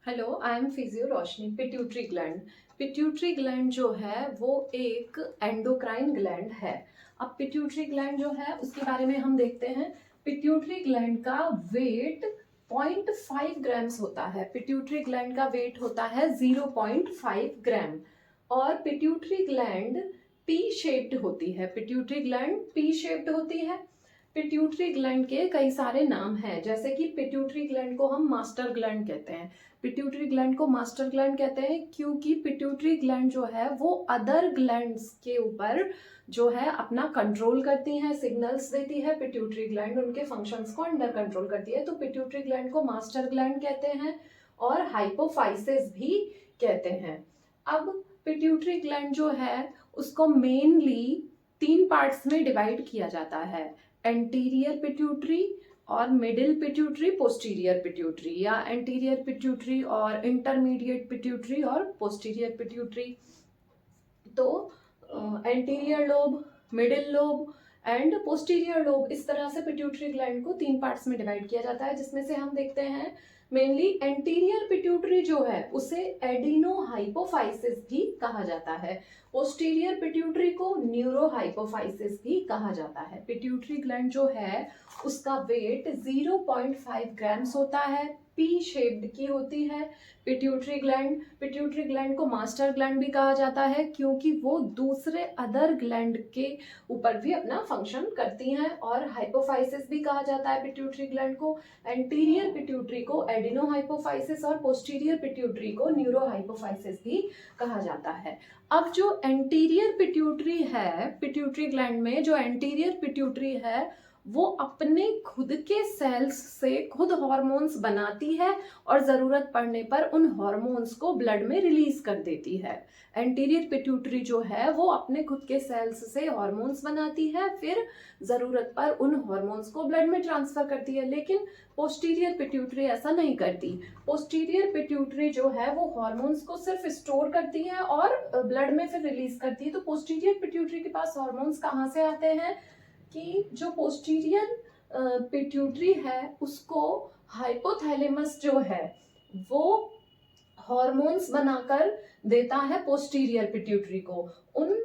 Hello, I am physio Roshni. Pituitary gland जो है वो एक एंडोक्राइन ग्लैंड है। अब पिट्यूटरी ग्लैंड जो है उसके बारे में हम देखते हैं। पिट्यूटरी ग्लैंड का वेट 0.5 ग्राम्स होता है। पिट्यूटरी ग्लैंड का वेट होता है 0.5 ग्राम। और पिट्यूटरी ग्लैंड पी शेप्ड होती है। पिट्यूटरी ग्लैंड पी शेप्ड होती है। पिट्यूटरी ग्लैंड के कई सारे नाम हैं, जैसे कि पिट्यूटरी ग्लैंड को हम मास्टर ग्लैंड कहते हैं। पिट्यूटरी ग्लैंड को मास्टर ग्लैंड कहते हैं क्योंकि पिट्यूटरी ग्लैंड जो है वो अदर ग्लैंड्स के ऊपर जो है अपना कंट्रोल करती हैं, सिग्नल्स देती है। पिट्यूटरी ग्लैंड उनके फंक्शंस को अंडर कंट्रोल करती है, तो पिट्यूटरी ग्लैंड को मास्टर ग्लैंड कहते हैं और हाइपोफाइसिस भी कहते हैं। अब पिट्यूटरी ग्लैंड जो है उसको मेनली 3 पार्ट्स में डिवाइड किया जाता है। एंटीरियर पिट्यूटरी और मिडिल पिट्यूटरी, पोस्टीरियर पिट्यूटरी, या एंटीरियर पिट्यूटरी और इंटरमीडिएट पिट्यूटरी और पोस्टीरियर पिट्यूटरी। तो anterior lobe, middle lobe and posterior lobe, इस तरह से पिट्यूटरी ग्लैंड को 3 पार्ट्स में डिवाइड किया जाता है, जिसमें से हम देखते हैं मेनली एंटीरियर पिट्यूटरी जो है उसे एडिनोहाइपोफाइसिस भी कहा जाता है। पोस्टीरियर पिट्यूटरी को न्यूरोहाइपोफाइसिस भी कहा जाता है। पिट्यूटरी ग्लैंड जो है उसका वेट 0.5 ग्राम्स होता है, पी शेप्ड की होती है। पिट्यूटरी ग्लैंड को मास्टर ग्लैंड भी कहा जाता है क्योंकि वो दूसरे अदर ग्लैंड के ऊपर भी अपना फंक्शन करती हैं, और हाइपोफाइसिस भी कहा जाता है पिट्यूटरी ग्लैंड को। एंटीरियर पिट्यूटरी को एडिनोहाइपोफाइसिस और पोस्टीरियर पिट्यूटरी को न्यूरोहाइपोफाइसिस भी कहा जाता है। अब जो एंटीरियर पिट्यूटरी है, पिट्यूटरी ग्लैंड में जो एंटीरियर पिट्यूटरी है वो अपने खुद के सेल्स से खुद हार्मोन्स बनाती है और ज़रूरत पड़ने पर उन हार्मोन्स को ब्लड में रिलीज कर देती है। एंटीरियर पिट्यूटरी जो है वो अपने खुद के सेल्स से हार्मोन्स बनाती है, फिर ज़रूरत पर उन हार्मोन्स को ब्लड में ट्रांसफर करती है। लेकिन पोस्टीरियर पिट्यूटरी ऐसा नहीं करती। पोस्टीरियर पिट्यूटरी जो है वो हार्मोन्स को सिर्फ स्टोर करती है और ब्लड में फिर रिलीज करती है। तो पोस्टीरियर पिट्यूटरी के पास हार्मोन्स कहाँ से आते हैं कि जो पोस्टीरियर पिट्यूटरी है उसको हाइपोथैलेमस जो है वो हार्मोन्स बनाकर देता है पोस्टीरियर पिट्यूटरी को। उन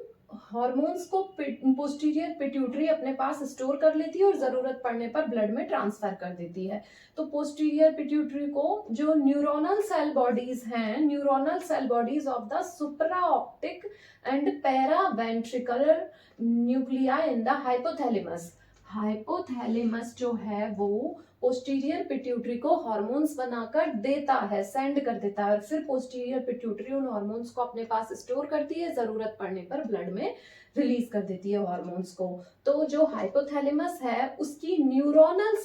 हार्मोन्स को पोस्टीरियर पिट्यूटरी अपने पास स्टोर कर लेती है और जरूरत पड़ने पर ब्लड में ट्रांसफर कर देती है। तो पोस्टीरियर पिट्यूटरी को जो न्यूरोनल सेल बॉडीज हैं, neuronal cell bodies of the supraoptic and paraventricular nuclei in the hypothalamus, hypothalamus जो है वो पोस्टीरियर पिट्यूटरी को हार्मोन्स बनाकर देता है, सेंड कर देता है, और फिर पोस्टीरियर पिट्यूटरी उन हार्मोन्स को अपने पास स्टोर करती है, जरूरत पड़ने पर ब्लड में रिलीज कर देती है हार्मोन्स को। तो जो हाइपोथैलेमस है उसकी neuronal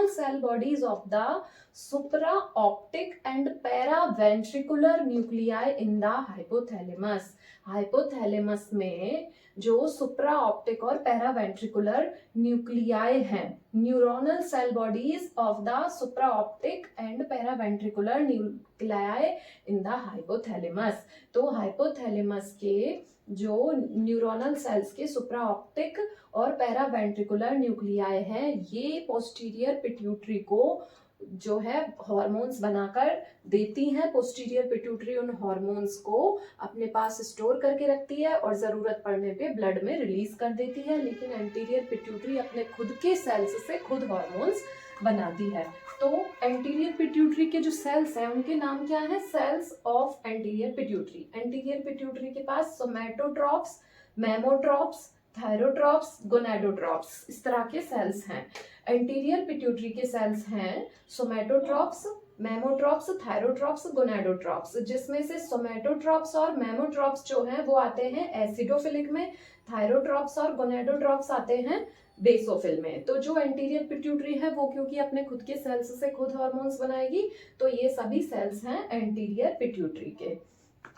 cell bodies of the supraoptic and paraventricular nuclei in the hypothalamus, hypothalamus में जो सुप्रा ऑप्टिक और पैरा वेंट्रिकुलर न्यूक्लियाई हैं, neuronal cell bodies of the supraoptic and paraventricular nuclei in the hypothalamus. तो hypothalamus के जो neuronal cells के supraoptic और paraventricular nuclei हैं, ये पोस्टीरियर पिट्यूटरी को जो है हार्मोन्स बनाकर देती हैं। पोस्टीरियर पिट्यूटरी उन हार्मोन्स को अपने पास स्टोर करके रखती है और जरूरत पड़ने पे ब्लड में रिलीज कर देती है। लेकिन एंटीरियर पिट्यूटरी अपने खुद के सेल्स से खुद हार्मोन्स बनाती है। तो एंटीरियर पिट्यूटरी के जो सेल्स हैं उनके नाम क्या है? Cells of anterior pituitary. Anterior pituitary के पास सोमैटोट्रॉप्स, मेमोट्रॉप्स, थायरोट्रॉप्स, गोनाडोट्रॉप्स, इस तरह के सेल्स हैं। एंटीरियर पिट्यूटरी के सेल्स हैं सोमैटोट्रॉप्स, मेमोट्रॉप्स, थायरोट्रॉप्स, गोनाडोट्रॉप्स, जिसमें से सोमैटोट्रॉप्स और मेमोट्रॉप्स जो हैं वो आते हैं एसिडोफिलिक में, थायरोट्रॉप्स और गोनाडोट्रॉप्स आते हैं बेसोफिल में। तो जो एंटीरियर पिट्यूटरी है वो क्योंकि अपने खुद के सेल्स से खुद हार्मोन्स बनाएगी, तो ये सभी सेल्स हैं एंटीरियर पिट्यूटरी के।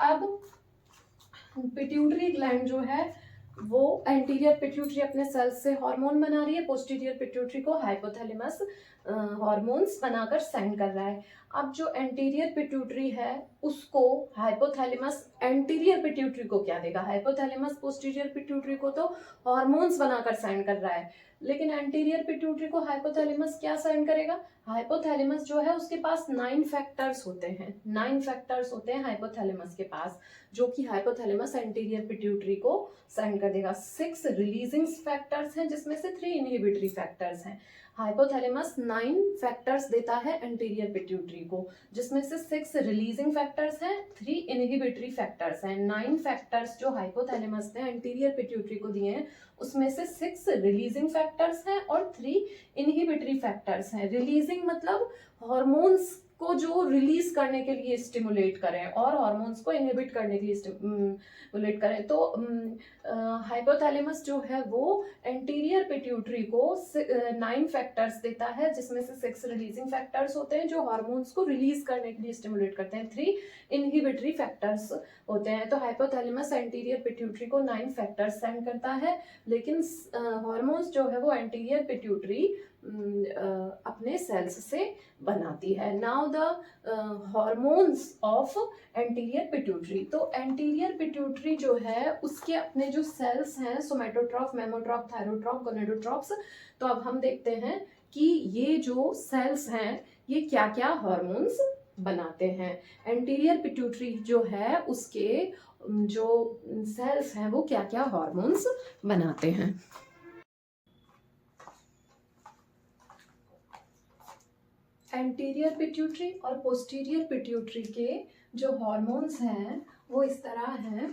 अब पिट्यूटरी ग्लैंड जो है वो एंटीरियर पिट्यूटरी अपने सेल्स से हार्मोन बना रही है, पोस्टीरियर पिट्यूटरी को हाइपोथैलेमस हार्मोन्स बनाकर सेंड कर रहा है। अब जो एंटीरियर पिट्यूटरी है उसको हाइपोथैलेमस एंटीरियर पिट्यूटरी को क्या देगा? हाइपोथैलेमस पोस्टीरियर पिट्यूटरी को तो हॉर्मोन्स बनाकर सेंड कर रहा है, लेकिन एंटीरियर पिट्यूटरी को हाइपोथैलेमस क्या सेंड करेगा? हाइपोथैलेमस जो है उसके पास 9 फैक्टर्स होते हैं, 9 फैक्टर्स होते हैं हाइपोथैलेमस के पास, जो कि हाइपोथैलेमस एंटीरियर पिट्यूटरी को सेंड कर देगा। 6 रिलीजिंग फैक्टर्स हैं जिसमें से 3 इनहिबिटरी फैक्टर्स हैं। हाइपोथैलेमस 9 फैक्टर्स देता है एंटीरियर पिट्यूटरी को, जिसमें से 6 रिलीजिंग फैक्टर्स हैं, 3 इनहिबिटरी फैक्टर्स हैं। 9 फैक्टर्स जो हाइपोथैलेमस ने एंटीरियर पिट्यूटरी को दिए हैं, उसमें से 6 रिलीजिंग फैक्टर्स हैं और 3 इनहिबिटरी फैक्टर्स हैं। रिलीजिंग मतलब हॉर्मोन्स को जो रिलीज करने के लिए स्टिमुलेट करें और हॉर्मोन्स को इनहिबिट करने के लिए स्टिमुलेट करें। तो हाइपोथैलेमस जो है वो एंटीरियर पिट्यूटरी को 9 फैक्टर्स देता है, जिसमें से 6 रिलीजिंग फैक्टर्स होते हैं जो हॉर्मोन्स को रिलीज करने के लिए स्टिमुलेट करते हैं, 3 इनहिबिटरी फैक्टर्स होते हैं। तो हाइपोथैलेमस एंटीरियर पिट्यूटरी को 9 फैक्टर्स सेंड करता है, लेकिन हॉर्मोन्स जो है वो एंटीरियर पिट्यूटरी अपने सेल्स से बनाती है। Now the hormones of anterior pituitary. तो एंटीरियर पिट्यूटरी जो है उसके अपने जो सेल्स हैं, सोमेटोट्रॉफ, मेमोट्रॉफ, थायरोट्रॉफ, गोनेडोट्रॉफ्स। तो अब हम देखते हैं कि ये जो सेल्स हैं ये क्या क्या हॉर्मोन्स बनाते हैं। एंटीरियर पिट्यूटरी जो है उसके जो सेल्स हैं वो क्या क्या हॉर्मोन्स बनाते हैं। एंटीरियर पिट्यूटरी और पोस्टीरियर पिट्यूटरी के जो हॉर्मोन्स हैं वो इस तरह हैं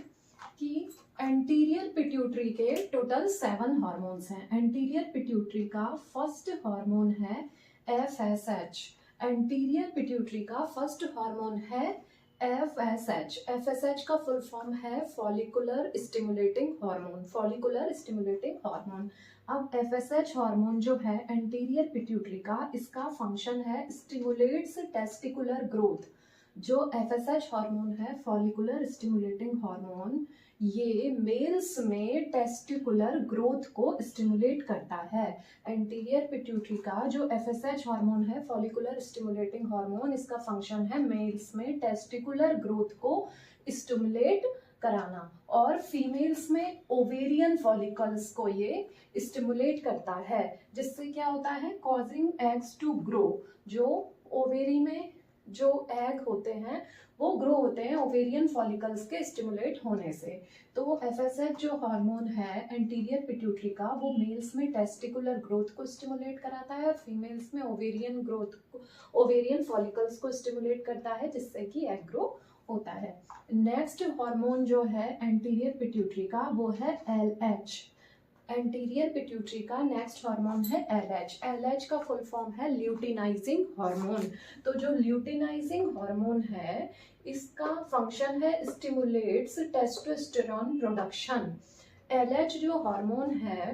कि एंटीरियर पिट्यूटरी के टोटल 7 हॉर्मोन्स हैं। एंटीरियर पिट्यूटरी का फर्स्ट हार्मोन है FSH। एंटीरियर पिट्यूटरी का फर्स्ट हार्मोन है FSH। FSH का फुल फॉर्म है follicular stimulating hormone, follicular stimulating hormone. अब FSH हार्मोन जो है एंटीरियर पिट्यूटरी का, इसका फंक्शन है स्टिमुलेट्स टेस्टिकुलर ग्रोथ। जो FSH हार्मोन है फॉलिकुलर स्टिमुलेटिंग हार्मोन, ये मेल्स में टेस्टिकुलर ग्रोथ को स्टिमुलेट करता है। एंटीरियर पिट्यूटरी का जो FSH हार्मोन है फॉलिकुलर स्टिमुलेटिंग हार्मोन, इसका फंक्शन है मेल्स में टेस्टिकुलर ग्रोथ को स्टिमुलेट कराना, और फीमेल्स में ओवेरियन फॉलिकल्स को ये स्टिमुलेट करता है, जिससे क्या होता है, कॉजिंग एग्स टू ग्रो। जो ओवेरी में जो एग होते हैं वो ग्रो होते हैं ओवेरियन फॉलिकल्स के स्टिमुलेट होने से। तो FSH जो हार्मोन है एंटीरियर पिट्यूटरी का, वो मेल्स में टेस्टिकुलर ग्रोथ को स्टिमुलेट कराता है और फीमेल्स में ओवेरियन ग्रोथ, ओवेरियन फॉलिकल्स को स्टिमुलेट करता है, जिससे कि एग ग्रो होता है। नेक्स्ट हार्मोन जो है एंटीरियर पिट्यूटरी का वो है LH। एंटीरियर पिट्यूटरी का नेक्स्ट हार्मोन है LH। LH का फुल फॉर्म है ल्यूटिनाइजिंग हार्मोन। तो जो ल्यूटिनाइजिंग हार्मोन है इसका फंक्शन है स्टिमुलेट्स टेस्टोस्टेरोन प्रोडक्शन। LH जो हार्मोन है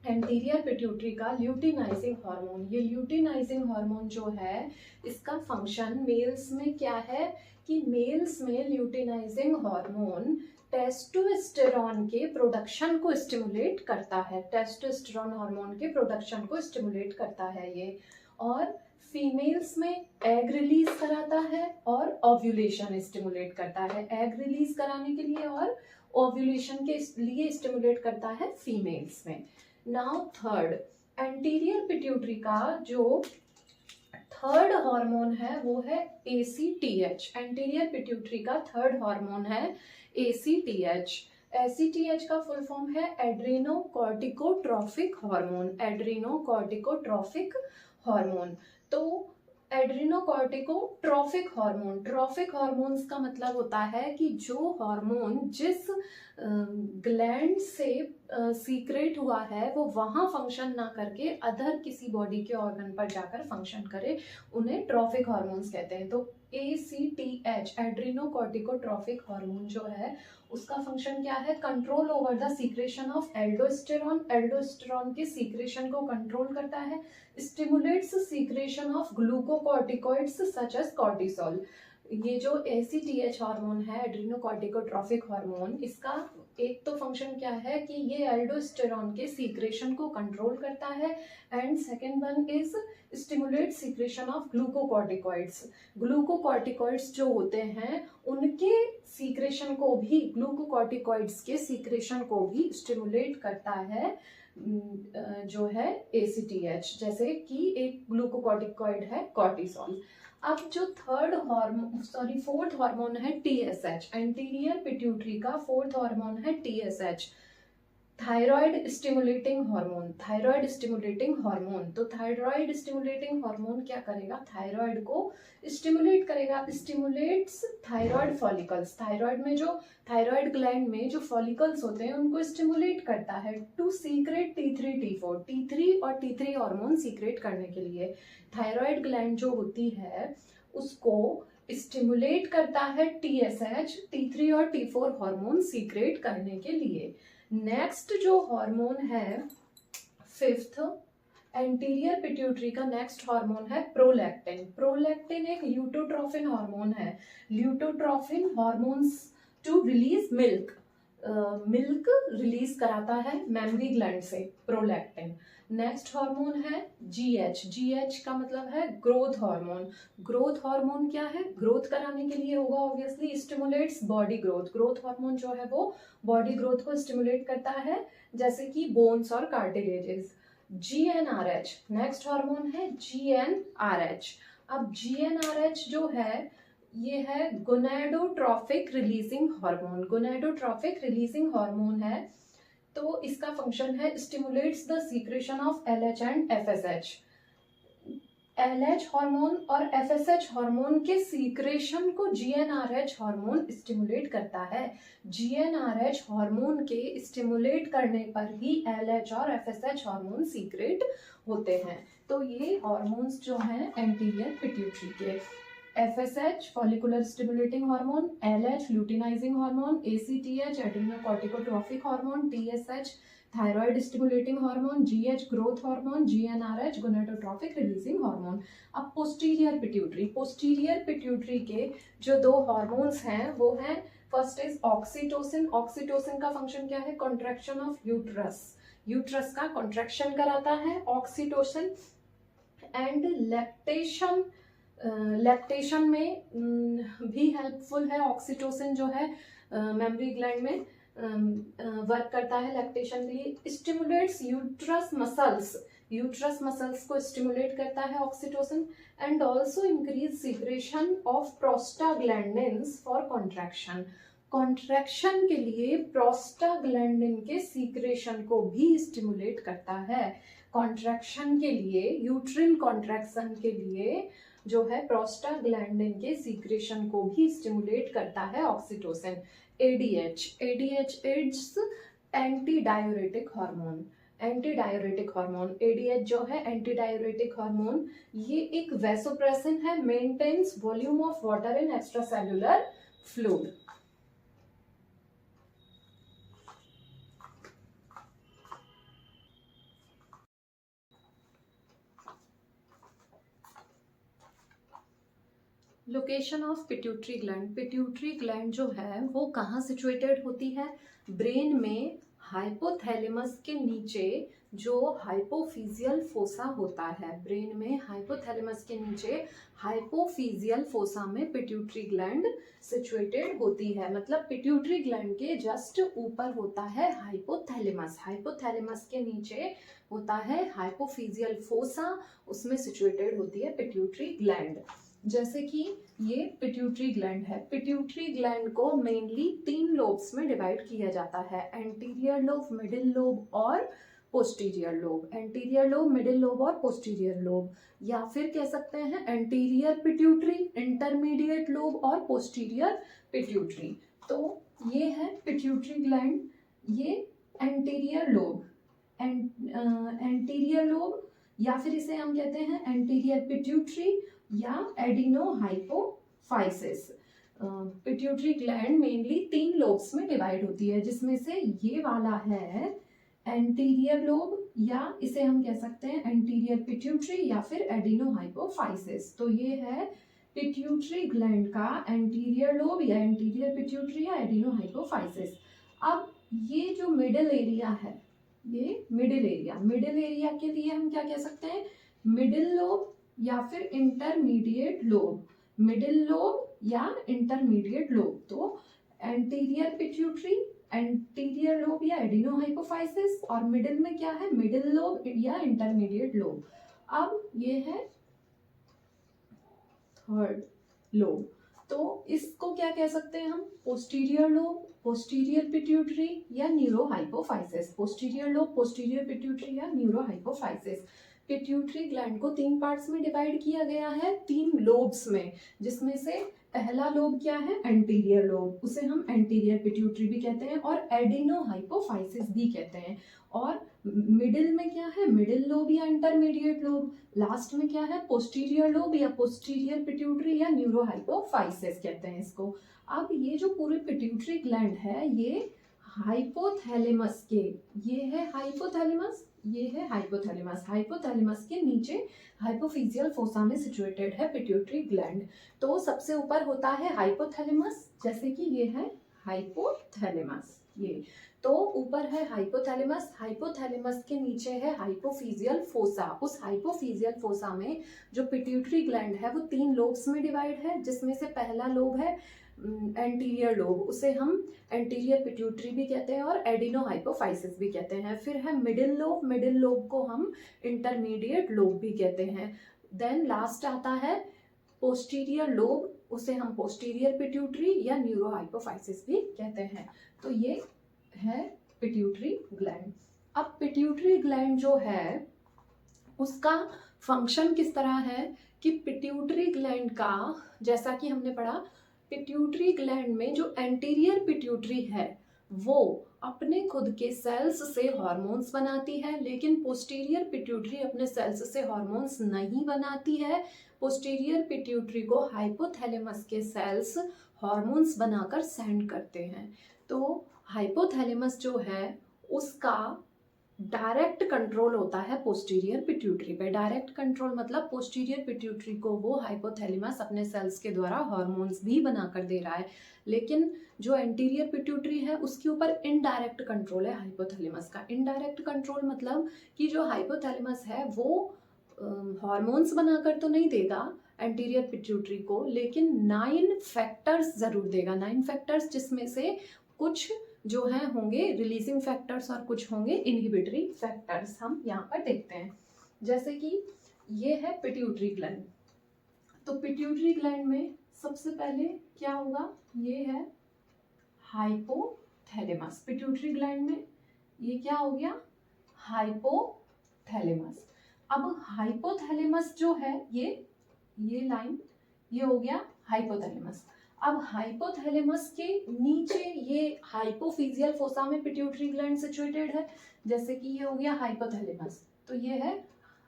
एंटीरियर पिट्यूटरी का ल्यूटिनाइजिंग हार्मोन, ये ल्यूटिनाइजिंग हार्मोन जो है इसका फंक्शन मेल्स में क्या है कि मेल्स में ल्यूटिनाइजिंग हार्मोन टेस्टोस्टेरोन के प्रोडक्शन को स्टिमुलेट करता है। टेस्टोस्टेरोन हार्मोन के प्रोडक्शन को स्टिमुलेट करता है ये, और फीमेल्स में एग रिलीज कराता है और ओव्यूलेशन स्टिमुलेट करता है। एग रिलीज कराने के लिए और ओव्यूलेशन के लिए स्टिमुलेट करता है फीमेल्स में। नाउ थर्ड, एंटीरियर पिट्यूटरी का जो थर्ड हार्मोन है वो है ACTH। एंटीरियर पिट्यूटरी का थर्ड हार्मोन है ACTH। ACTH का फुल फॉर्म है एड्रेनोकॉर्टिकोट्रॉफिक हार्मोन। एड्रेनोकॉर्टिकोट्रॉफिक हार्मोन। तो एड्रेनोकॉर्टिकोट्रॉफिक हार्मोन, ट्रॉफिक हार्मोन्स का मतलब होता है कि जो हार्मोन जिस ग्लैंड से सीक्रेट हुआ है वो वहाँ फंक्शन ना करके अदर किसी बॉडी के ऑर्गन पर जाकर फंक्शन करे, उन्हें ट्रॉफिक हार्मोन्स कहते हैं। तो ACTH एड्रेनोकॉर्टिकोट्रॉफिक हार्मोन जो है उसका फंक्शन क्या है, control over the secretion of aldosterone. Aldosterone के सीक्रेशन को कंट्रोल करता है, stimulates secretion of glucocorticoids such as cortisol. ये जो ACTH हार्मोन है एड्रेनोकॉर्टिकोट्रॉफिक हार्मोन, इसका एक तो फंक्शन क्या है कि ये एल्डोस्टेरॉन के सीक्रेशन को कंट्रोल करता है, and second one is stimulate secretion of glucocorticoids. Glucocorticoids जो होते हैं उनके सीक्रेशन को भी, ग्लूकोकॉर्टिकॉइड्स के सीक्रेशन को भी स्टिमुलेट करता है जो है ACTH, जैसे कि एक ग्लूकोकॉर्टिकॉइड है कॉर्टिसोल। अब जो फोर्थ हार्मोन है TSH, एंटीरियर पिट्यूटरी का फोर्थ हार्मोन है TSH, thyroid stimulating hormone. Thyroid stimulating hormone, तो थायराइड स्टिमुलेटिंग हार्मोन क्या करेगा, थायराइड को स्टिमुलेट करेगा, स्टिमुलेट्स थायराइड फॉलिकल्स। थायराइड में जो, थायराइड ग्लैंड में जो फॉलिकल्स होते हैं उनको स्टिमुलेट करता है to secret T3 T4, T3 और T3 हार्मोन सीक्रेट करने के लिए। थायराइड ग्लैंड जो होती है उसको स्टिमुलेट करता है TSH, T3 और T4 हार्मोन सीक्रेट करने के लिए। नेक्स्ट जो हार्मोन है, फिफ्थ एंटीरियर पिट्यूटरी का नेक्स्ट हार्मोन है प्रोलैक्टिन। प्रोलैक्टिन एक ल्यूटोट्रोफिन हार्मोन है। Luteotrophin hormones to release milk, milk release कराता है मेमरी ग्लैंड से प्रोलैक्टिन। नेक्स्ट हार्मोन है GH। GH का मतलब है ग्रोथ हार्मोन। ग्रोथ हार्मोन क्या है, ग्रोथ कराने के लिए होगा obviously, stimulates body growth. Growth hormone जो है वो बॉडी ग्रोथ को स्टिमुलेट करता है, जैसे कि बोन्स और कार्टिलेजेस। GnRH नेक्स्ट हार्मोन है GnRH। अब GnRH जो है ये है गोनेडोट्रोफिक रिलीजिंग हार्मोन। गोनेडोट्रोफिक रिलीजिंग हार्मोन है, तो इसका फंक्शन है stimulates the secretion of LH and FSH। LH hormone और FSH हार्मोन के सीक्रेशन को GnRH हार्मोन स्टिमुलेट करता है। GnRH हार्मोन के स्टिमुलेट करने पर ही LH और FSH हार्मोन सीक्रेट होते हैं। तो ये हार्मोन्स जो हैं एंटीरियर पिट्यूटरी के, FSH follicular stimulating hormone, LH luteinising hormone, ACTH adrenocorticotrophic hormone, TSH thyroid stimulating hormone, GH growth hormone, GnRH gonadotrophic releasing hormone. अब पोस्टीरियर पिट्यूटरी, पोस्टीरियर पिट्यूटरी के जो दो हार्मोन्स हैं वो हैं, फर्स्ट इज ऑक्सीटोसिन। ऑक्सीटोसिन का function क्या है, कॉन्ट्रैक्शन ऑफ यूट्रस, यूट्रस का कॉन्ट्रैक्शन कराता है ऑक्सीटोसिन। एंड लैक्टेशन, लैक्टेशन में भी हेल्पफुल है ऑक्सीटोसिन जो है, मेमरी ग्लैंड में वर्क करता है लैक्टेशन के लिए। Stimulates uterus muscles, uterus muscles को स्टिमुलेट करता है oxytocin. And also increase secretion of prostaglandins for contraction. Contraction के लिए प्रोस्टाग्लैंडिन के सीक्रेशन को भी स्टिमुलेट करता है। कॉन्ट्रैक्शन के लिए, यूट्रिन कॉन्ट्रैक्शन के लिए जो है प्रोस्टाग्लैंडिन के सीक्रेशन को भी स्टिमुलेट करता है oxytocin. ADH, ADH it's anti diuretic hormone. Anti diuretic hormone ADH जो है एंटी डायूरेटिक हार्मोन, ये एक वैसोप्रेसिन है, maintains volume of water in extracellular fluid. Location of pituitary gland. Pituitary gland जो है वो कहाँ सिचुएटेड होती है, ब्रेन में हाइपोथैलेमस के नीचे जो हाइपोफिजियल फोसा होता है, ब्रेन में हाइपोथैलेमस के नीचे हाइपोफिजियल फोसा में पिट्यूटरी ग्लैंड सिचुएटेड होती है। मतलब पिट्यूटरी ग्लैंड के जस्ट ऊपर होता है हाइपोथैलेमस, हाइपोथैलेमस के नीचे होता है हाइपोफिजियल फोसा, उसमें सिचुएटेड होती है पिट्यूटरी ग्लैंड। जैसे कि ये पिट्यूटरी ग्लैंड है, पिट्यूटरी ग्लैंड को मेनली 3 लोब्स में डिवाइड किया जाता है, एंटीरियर लोब, मिडिल लोब और posterior lobe. Anterior lobe, middle lobe और पोस्टीरियर लोब, या फिर कह सकते हैं एंटीरियर पिट्यूटरी, इंटरमीडिएट लोब और पोस्टीरियर पिट्यूटरी। तो ये है पिट्यूटरी ग्लैंड, ये एंटीरियर लोब, एंटीरियर लोब, या फिर इसे हम कहते हैं एंटीरियर पिट्यूटरी या एडिनोहाइपोफाइसिस। पिट्यूटरी ग्लैंड मेनली 3 लोब्स में डिवाइड होती है, जिसमें से ये वाला है एंटीरियर लोब, या इसे हम कह सकते हैं एंटीरियर पिट्यूटरी या फिर एडिनोहाइपोफाइसिस। तो ये है पिट्यूटरी ग्लैंड का एंटीरियर लोब या एंटीरियर पिट्यूटरी या एडिनोहाइपोफाइसिस। अब ये जो मिडिल एरिया है, ये मिडिल एरिया के लिए हम क्या कह सकते हैं, मिडिल लोब या फिर इंटरमीडिएट लोब, मिडिल लोब या इंटरमीडिएट लोब। तो एंटीरियर पिट्यूटरी, एंटीरियर लोब या एडिनोहाइपोफाइसिस, और मिडिल में क्या है, मिडिल लोब या इंटरमीडिएट लोब। अब ये है थर्ड लोब, तो इसको क्या कह सकते हैं हम, पोस्टीरियर लोब, पोस्टीरियर पिट्यूटरी या neurohypophysis, posterior lobe, posterior pituitary या न्यूरोहाइपोफाइसिस। पिट्यूटरी ग्लैंड को 3 पार्ट्स में डिवाइड किया गया है, 3 लोब्स में, जिसमें से पहला लोब क्या है, एंटीरियर लोब, उसे हम एंटीरियर पिट्यूटरी भी कहते हैं और एडिनोहाइपोफाइसिस भी कहते हैं। और मिडिल में क्या है, मिडिल लोब या इंटरमीडिएट लोब, लास्ट में क्या है, पोस्टीरियर लोब या पोस्टीरियर पिट्यूटरी या न्यूरोहाइपोफाइसिस कहते हैं इसको। अब ये जो पूरी पिट्यूटरी ग्लैंड है, ये हाइपोथैलेमस के, ये है हाइपोथैलेमस, ये है हाइपोथैलेमस, हाइपोथैलेमस के नीचे हाइपोफिजियल फोसा में सिचुएटेड है पिट्यूटरी ग्लैंड। तो सबसे ऊपर होता है हाइपोथैलेमस, जैसे कि ये है हाइपोथैलेमस, ये तो ऊपर है हाइपोथैलेमस, हाइपोथैलेमस के नीचे है हाइपोफिजियल फोसा। उस हाइपोफिजियल फोसा में जो पिट्यूटरी ग्लैंड है वो 3 लोब्स में डिवाइड है, जिसमें से पहला लोब है एंटीरियर लोब, उसे हम एंटीरियर पिट्यूटरी भी कहते हैं और एडिनोहाइपोफाइसिस भी कहते हैं। फिर है मिडिल लोब, मिडिल लोब को हम इंटरमीडिएट लोब भी कहते हैं। देन लास्ट आता है पोस्टीरियर लोब, उसे हम पोस्टीरियर पिट्यूटरी या न्यूरोहाइपोफाइसिस भी कहते हैं। तो ये है पिट्यूटरी ग्लैंड। अब पिट्यूटरी ग्लैंड जो है उसका फंक्शन किस तरह है कि पिट्यूटरी ग्लैंड का, जैसा कि हमने पढ़ा, पिट्यूटरी ग्लैंड में जो एंटीरियर पिट्यूटरी है वो अपने खुद के सेल्स से हार्मोन्स बनाती है, लेकिन पोस्टीरियर पिट्यूटरी अपने सेल्स से हार्मोन्स नहीं बनाती है। पोस्टीरियर पिट्यूटरी को हाइपोथैलेमस के सेल्स हार्मोन्स बनाकर सेंड करते हैं। तो हाइपोथैलेमस जो है उसका डायरेक्ट कंट्रोल होता है पोस्टीरियर पिट्यूटरी पे। डायरेक्ट कंट्रोल मतलब पोस्टीरियर पिट्यूटरी को वो हाइपोथैलेमस अपने सेल्स के द्वारा हार्मोन्स भी बनाकर दे रहा है, लेकिन जो एंटीरियर पिट्यूटरी है उसके ऊपर इनडायरेक्ट कंट्रोल है हाइपोथैलेमस का। इनडायरेक्ट कंट्रोल मतलब कि जो हाइपोथैलेमस है वो हार्मोन्स बनाकर तो नहीं देगा एंटीरियर पिट्यूटरी को, लेकिन 9 फैक्टर्स जरूर देगा, 9 फैक्टर्स, जिसमें से कुछ जो है होंगे रिलीजिंग फैक्टर्स और कुछ होंगे इनहिबिटरी फैक्टर्स। हम यहाँ पर देखते हैं, जैसे कि ये है पिट्यूटरी ग्लैंड। तो पिट्यूटरी ग्लैंड में सबसे पहले क्या होगा, ये है हाइपोथैलेमस। पिट्यूटरी ग्लैंड में ये क्या हो गया, हाइपोथैलेमस। अब हाइपोथैलेमस जो है ये लाइन, ये हो गया हाइपोथैलेमस। अब हाइपोथैलेमस के नीचे ये हाइपोफिजियल फोसा में पिट्यूटरी ग्लैंड सिचुएटेड है, जैसे कि ये हो गया हाइपोथैलेमस, तो ये है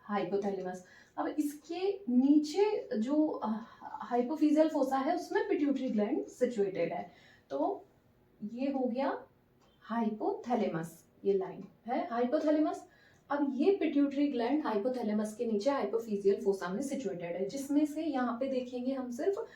हाइपोथैलेमस। अब इसके नीचे जो हाइपोफिजियल फोसा है उसमें पिट्यूटरी ग्लैंड सिचुएटेड है, तो ये हो गया हाइपोथैलेमस, ये लाइन है हाइपोथैलेमस। अब ये पिट्यूटरी ग्लैंड हाइपोथैलेमस के नीचे हाइपोफिजियल फोसा में सिचुएटेड है, जिसमें से यहाँ पे देखेंगे हम सिर्फ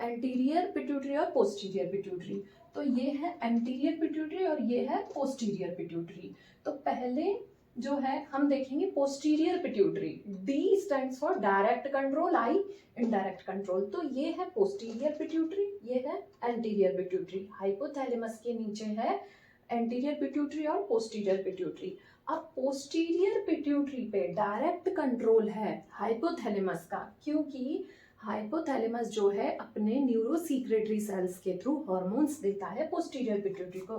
एंटीरियर पिट्यूटरी और पोस्टीरियर पिट्यूटरी। तो ये है एंटीरियर पिट्यूटरी और ये है पोस्टीरियर पिट्यूटरी। तो पहले जो है हम देखेंगे posterior pituitary. D stands for direct control, I indirect control. तो ये है पोस्टीरियर पिट्यूटरी, ये है एंटीरियर पिट्यूटरी। हाइपोथैलेमस के नीचे है एंटीरियर पिट्यूटरी और पोस्टीरियर पिट्यूटरी। अब पोस्टीरियर पिट्यूटरी पे डायरेक्ट कंट्रोल है हाइपोथैलेमस का, क्योंकि हाइपोथैलेमस जो है अपने न्यूरोसीक्रेटरी सेल्स के थ्रू हार्मोन्स देता है पोस्टीरियर पिट्यूटरी को।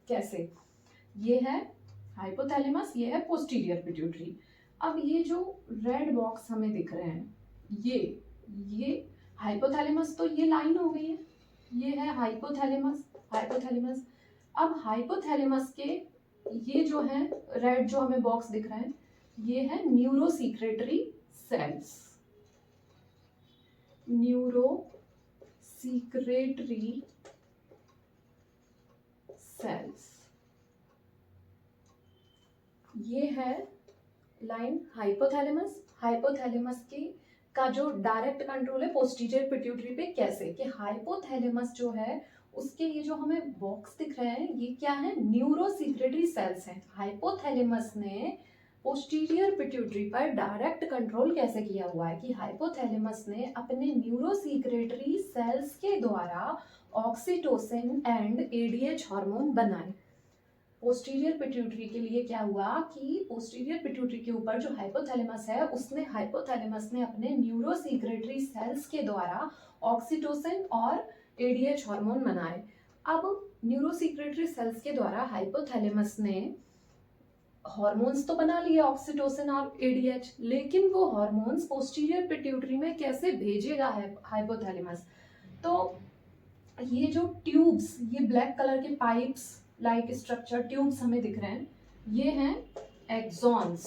कैसे, ये है हाइपोथैलेमस, ये है पोस्टीरियर पिट्यूटरी। अब ये जो रेड बॉक्स हमें दिख रहे हैं, ये हाइपोथैलेमस, तो ये लाइन हो गई है, ये है हाइपोथैलेमस, हाइपोथैलेमस। अब हाइपोथैलेमस के ये जो है रेड जो हमें बॉक्स दिख रहा है, ये है न्यूरोसीक्रेटरी सेल्स, न्यूरोसीक्रेटरी सेल्स। ये है लाइन हाइपोथैलेमस। हाइपोथैलेमस की का जो डायरेक्ट कंट्रोल है पोस्टीरियर पिट्यूटरी पे, कैसे कि हाइपोथैलेमस जो है उसके ये जो हमें बॉक्स दिख रहे हैं ये क्या है, न्यूरो सीक्रेटरी सेल्स हैं। हाइपोथैलेमस ने पोस्टीरियर पिट्यूटरी पर डायरेक्ट कंट्रोल कैसे किया हुआ है कि हाइपोथैलेमस ने अपने न्यूरो सीक्रेटरी सेल्स के द्वारा ऑक्सीटोसिन एंड एडीएच हार्मोन बनाए। पोस्टीरियर पिट्यूटरी के लिए क्या हुआ कि पोस्टीरियर पिट्यूटरी के ऊपर जो हाइपोथैलेमस है उसने हाइपोथैलेमस ने अपने न्यूरो सीक्रेटरी सेल्स के द्वारा ऑक्सीटोसिन और एडीएच हार्मोन बनाए। अब न्यूरो सीक्रेटरी सेल्स के द्वारा हाइपोथैलेमस ने हार्मोन्स तो बना लिए ऑक्सीटोसिन और एडीएच, लेकिन वो हार्मोन्स पोस्टीरियर पिट्यूटरी में कैसे भेजेगा हाइपोथैलेमस। तो ये जो ट्यूब्स, ये ब्लैक कलर के पाइप्स लाइक स्ट्रक्चर ट्यूब्स हमें दिख रहे हैं, ये हैं एक्सॉन्स,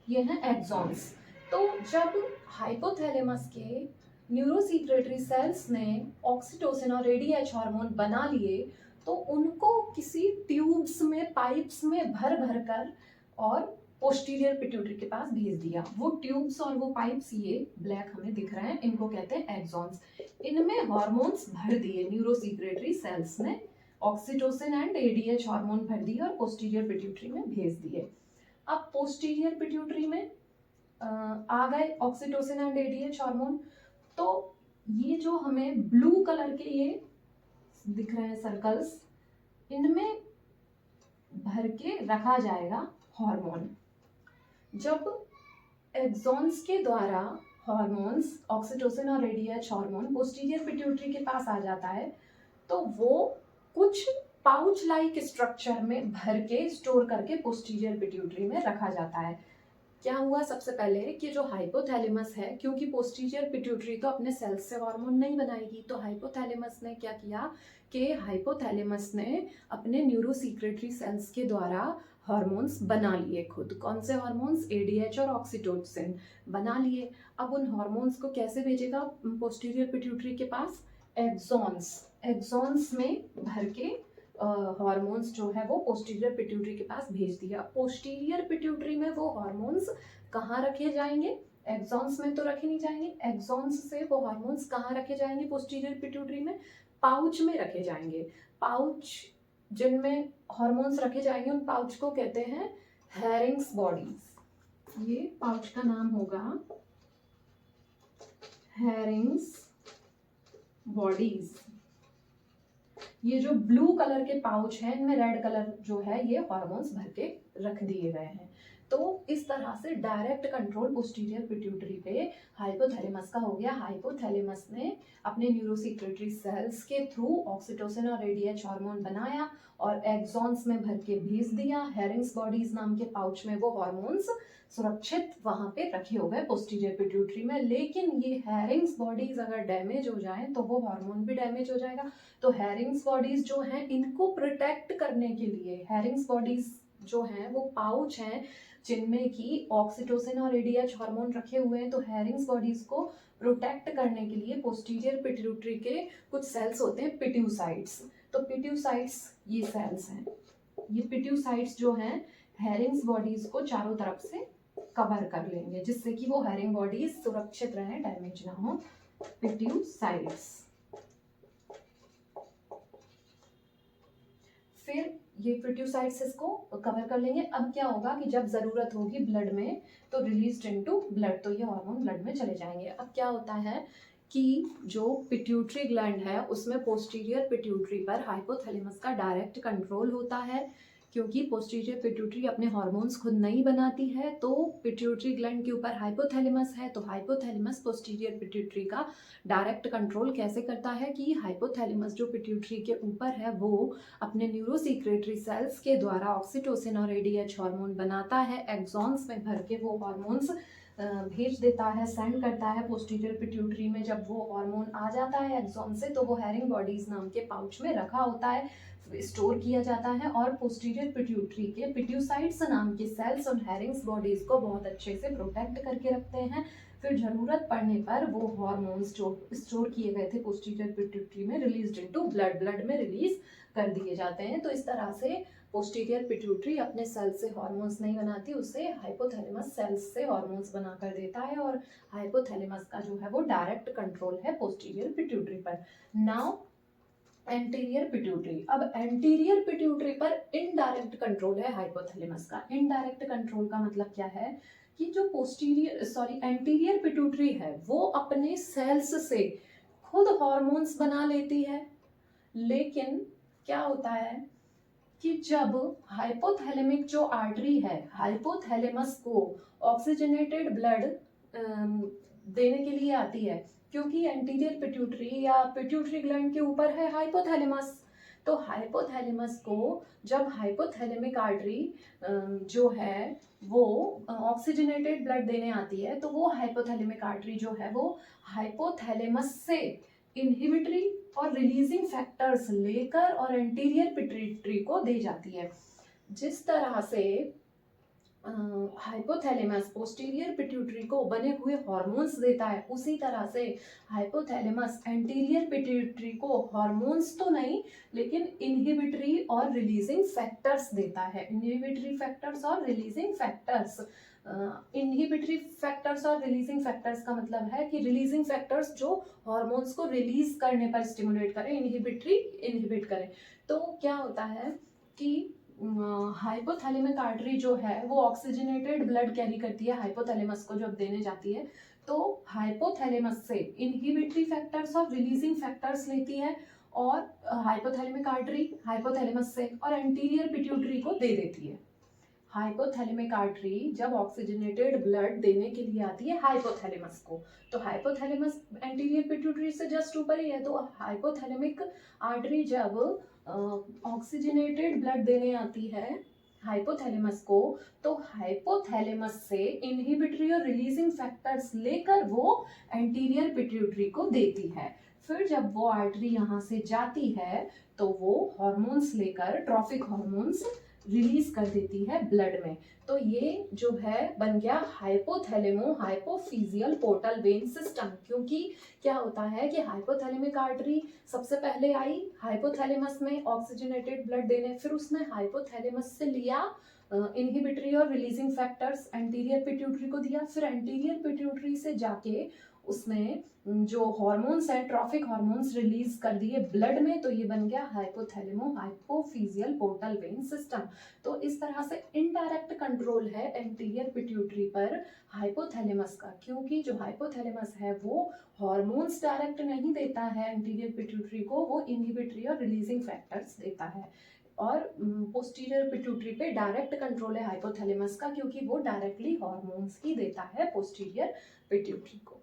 ये हैं एक्सॉन्स। तो जब हाइपोथैलेमस के न्यूरो सीक्रेटरी सेल्स ने ऑक्सीटोसिन और एडीएच हार्मोन बना लिए तो उनको किसी ट्यूब्स में, पाइप्स में भर भर कर और पोस्टीरियर पिट्यूटरी के पास भेज दिया। वो ट्यूब्स और वो पाइप्स ये ब्लैक हमें दिख रहे हैं, इनको कहते हैं एक्सॉन्स। इनमें हार्मोन्स भर दिए न्यूरो सीक्रेटरी सेल्स ने, ऑक्सीटोसिन एंड एडीएच हार्मोन भर दिए और पोस्टीरियर पिट्यूटरी में भेज दिए। अब पोस्टीरियर पिट्यूटरी में आ गए ऑक्सीटोसिन एंड एडीएच हार्मोन, तो ये जो हमें ब्लू कलर के ये दिख रहे हैं सर्कल्स, इनमें भर के रखा जाएगा हार्मोन। जब एक्सॉन्स के द्वारा हार्मोन्स ऑक्सीटोसिन और एडीएच हार्मोन पोस्टीरियर पिट्यूटरी के पास आ जाता है तो वो कुछ पाउच लाइक स्ट्रक्चर में भर के स्टोर करके पोस्टीरियर पिट्यूटरी में रखा जाता है। क्या हुआ, सबसे पहले कि जो हाइपोथैलेमस है, क्योंकि पोस्टीरियर पिट्यूटरी तो अपने सेल्स से हार्मोन नहीं बनाएगी, तो हाइपोथैलेमस ने क्या किया कि हाइपोथैलेमस ने अपने न्यूरो सीक्रेटरी सेल्स के द्वारा हार्मोन्स बना लिए खुद। कौन से हार्मोन्स, एडीएच और ऑक्सीटोसिन बना लिए। अब उन हार्मोन्स को कैसे भेजेगा पोस्टीरियर पिट्यूटरी के पास, एक्सॉन्स में भर के हार्मोन्स जो है वो पोस्टीरियर पिट्यूटरी के पास भेज दिया। पोस्टीरियर पिट्यूटरी में वो हार्मोन्स कहाँ रखे जाएंगे, एक्सॉन्स में तो रखे नहीं जाएंगे। एक्सॉन्स से वो हार्मोन्स कहाँ रखे जाएंगे पोस्टीरियर पिट्यूटरी में, पाउच में रखे जाएंगे। पाउच जिनमें हार्मोन्स रखे जाएंगे उन पाउच को कहते हैं हैरिंग्स बॉडीज। ये पाउच का नाम होगा हैरिंग्स बॉडीज। ये जो ब्लू कलर के पाउच है इनमें रेड कलर जो है ये हार्मोन्स भर के रख दिए गए हैं। तो इस तरह से डायरेक्ट कंट्रोल पोस्टीरियर पिट्यूटरी पे हाइपोथैलेमस का हो गया। हाइपोथैलेमस ने अपने न्यूरो सीक्रेटरी सेल्स के थ्रू ऑक्सीटोसिन और एडीएच हार्मोन बनाया और एक्सॉन्स में भर के भेज दिया। हैरिंग्स बॉडीज नाम के पाउच में वो हार्मोन्स सुरक्षित वहां पे रखे हो गए पोस्टीरियर पिट्यूटरी में। लेकिन ये हैरिंग्स बॉडीज अगर डैमेज हो जाए तो वो हार्मोन भी डैमेज हो जाएगा। तो हैरिंग्स बॉडीज जो हैं इनको प्रोटेक्ट करने के लिए, हैरिंग्स बॉडीज जो हैं वो पाउच हैं जिनमें कि ऑक्सीटोसिन और एडीएच हार्मोन रखे हुए हैं। तो हैरिंग्स बॉडीज को प्रोटेक्ट करने के लिए पोस्टीरियर पिट्यूटरी के कुछ सेल्स होते हैं पिट्यूसाइट्स। तो पिट्यूसाइट्स ये सेल्स हैं, ये पिट्यूसाइट्स जो हैं हैरिंग्स बॉडीज को चारों तरफ से कवर कर लेंगे जिससे कि वो हैरिंग बॉडीज सुरक्षित रहें, डैमेज ना हो। पिट्यूसाइट्स फिर ये पिट्यूसाइट्स इसको कवर कर लेंगे। अब क्या होगा कि जब जरूरत होगी ब्लड में तो रिलीज इनटू ब्लड, तो ये हार्मोन ब्लड में चले जाएंगे। अब क्या होता है कि जो पिट्यूटरी ग्लैंड है उसमें पोस्टीरियर पिट्यूटरी पर हाइपोथैलेमस का डायरेक्ट कंट्रोल होता है। क्योंकि पोस्टीरियर पिट्यूटरी अपने हार्मोन्स खुद नहीं बनाती है तो पिट्यूटरी ग्लैंड के ऊपर हाइपोथैलेमस है, तो हाइपोथैलेमस पोस्टीरियर पिट्यूटरी का डायरेक्ट कंट्रोल कैसे करता है कि हाइपोथैलेमस जो पिट्यूटरी के ऊपर है वो अपने न्यूरो सीक्रेटरी सेल्स के द्वारा ऑक्सीटोसिन और एडीएच हार्मोन बनाता है। एक्सॉन्स में भर के वो हार्मोन्स भेज देता है, सेंड करता है पोस्टीरियर पिट्यूटरी में। जब वो हार्मोन आ जाता है एक्सॉन से तो वो हैरिंग बॉडीज नाम के पाउच में रखा होता है, स्टोर किया जाता है और पोस्टीरियर पिट्यूटरी के पिट्यूसाइट्स नाम के सेल्स उन हैरिंग्स बॉडीज को बहुत अच्छे से प्रोटेक्ट करके रखते हैं। फिर जरूरत पड़ने पर वो हार्मोन्स जो स्टोर किए गए थे पोस्टीरियर पिट्यूटरी में रिलीज इनटू ब्लड, ब्लड में रिलीज कर दिए जाते हैं। तो इस तरह से पोस्टीरियर पिट्यूटरी अपने सेल्स से हार्मोन्स नहीं बनाती, उसे हाइपोथैलेमस सेल्स से हार्मोन्स बना कर देता है और हाइपोथैलेमस का जो है वो डायरेक्ट कंट्रोल है पोस्टीरियर पिट्यूटरी पर। Now anterior pituitary. अब एंटीरियर पिट्यूटरी पर इनडायरेक्ट कंट्रोल है हाइपोथैलेमस का। इनडायरेक्ट कंट्रोल का मतलब क्या है कि जो एंटीरियर पिट्यूटरी है वो अपने सेल्स से खुद हॉर्मोन्स बना लेती है, लेकिन क्या होता है कि जब हाइपोथैलेमिक जो आर्टरी है हाइपोथैलेमस को ऑक्सीजनेटेड ब्लड देने के लिए आती है, क्योंकि एंटीरियर पिट्यूटरी या पिट्यूटरी ग्लैंड के ऊपर है हाइपोथैलेमस, तो हाइपोथैलेमस को जब हाइपोथैलेमिक आर्टरी जो है वो ऑक्सीजनेटेड ब्लड देने आती है, तो वो हाइपोथैलेमिक आर्टरी जो है वो हाइपोथैलेमस से इनहिबिटरी और रिलीजिंग फैक्टर्स लेकर और एंटीरियर पिट्यूटरी को दे जाती है। जिस तरह से हाइपोथैलेमस पोस्टीरियर पिट्यूटरी को बने हुए हॉर्मोन्स देता है, उसी तरह से हाइपोथैलेमस एंटीरियर पिट्यूटरी को हॉर्मोन्स तो नहीं लेकिन इनहिबिटरी और रिलीजिंग फैक्टर्स देता है। इनहिबिटरी फैक्टर्स और रिलीजिंग फैक्टर्स, इनहिबिटरी फैक्टर्स और रिलीजिंग फैक्टर्स का मतलब है कि रिलीजिंग फैक्टर्स जो हॉर्मोन्स को रिलीज करने पर स्टिमुलेट करें, इनहिबिटरी इनहिबिट करें। तो क्या होता है कि हाइपोथैलेमिक आर्टरी जो है वो ऑक्सीजनेटेड ब्लड कैरी करती है हाइपोथैलेमस को जब देने जाती है, तो हाइपोथैलेमस से इनहिबिटरी फैक्टर्स और रिलीजिंग फैक्टर्स लेती है और हाइपोथैलेमिक आर्टरी हाइपोथैलेमस से और एंटीरियर पिट्यूटरी को दे देती है। हाइपोथैलेमिक आर्टरी जब ऑक्सीजनेटेड ब्लड देने के लिए आती है हाइपोथैलेमस को, तो हाइपोथैलेमस एंटीरियर पिट्यूटरी से जस्ट ऊपर ही है, तो हाइपोथैलेमिक आर्टरी जब ऑक्सीजनेटेड ब्लड देने आती है हाइपोथैलेमस को, तो हाइपोथैलेमस से इनहिबिटरी और रिलीजिंग फैक्टर्स लेकर वो एंटीरियर पिट्यूटरी को देती है। फिर जब वो आर्टरी यहाँ से जाती है तो वो हॉर्मोन्स लेकर ट्रॉफिक हॉर्मोन्स रिलीज कर देती है ब्लड में। तो ये जो है बन गया हाइपोथैलेमो हाइपोफिजियल पोर्टल वेन सिस्टम, क्योंकि क्या होता है कि हाइपोथैलेमिक आर्टरी सबसे पहले आई हाइपोथैलेमस में ऑक्सीजनेटेड ब्लड देने, फिर उसने हाइपोथैलेमस से लिया इनहिबिटरी और रिलीजिंग फैक्टर्स एंटीरियर पिट्यूटरी को दिया, फिर एंटीरियर पिट्यूटरी से जाके उसने जो हॉर्मोन्स है ट्रॉफिक हॉर्मोन्स रिलीज कर दिए ब्लड में, तो ये बन गया हाइपोथैलेमो हाइपोफिजियल पोर्टल वेन सिस्टम। तो इस तरह से इनडायरेक्ट कंट्रोल है एंटीरियर पिट्यूटरी पर हाइपोथैलेमस का, क्योंकि जो हाइपोथैलेमस है वो हॉर्मोन्स डायरेक्ट नहीं देता है एंटीरियर पिट्यूटरी को, वो इनहिबिटरी और रिलीजिंग फैक्टर्स देता है। और पोस्टीरियर पिट्यूटरी पे डायरेक्ट कंट्रोल है हाइपोथैलेमस का, क्योंकि वो डायरेक्टली हॉर्मोन्स ही देता है पोस्टीरियर पिट्यूटरी को।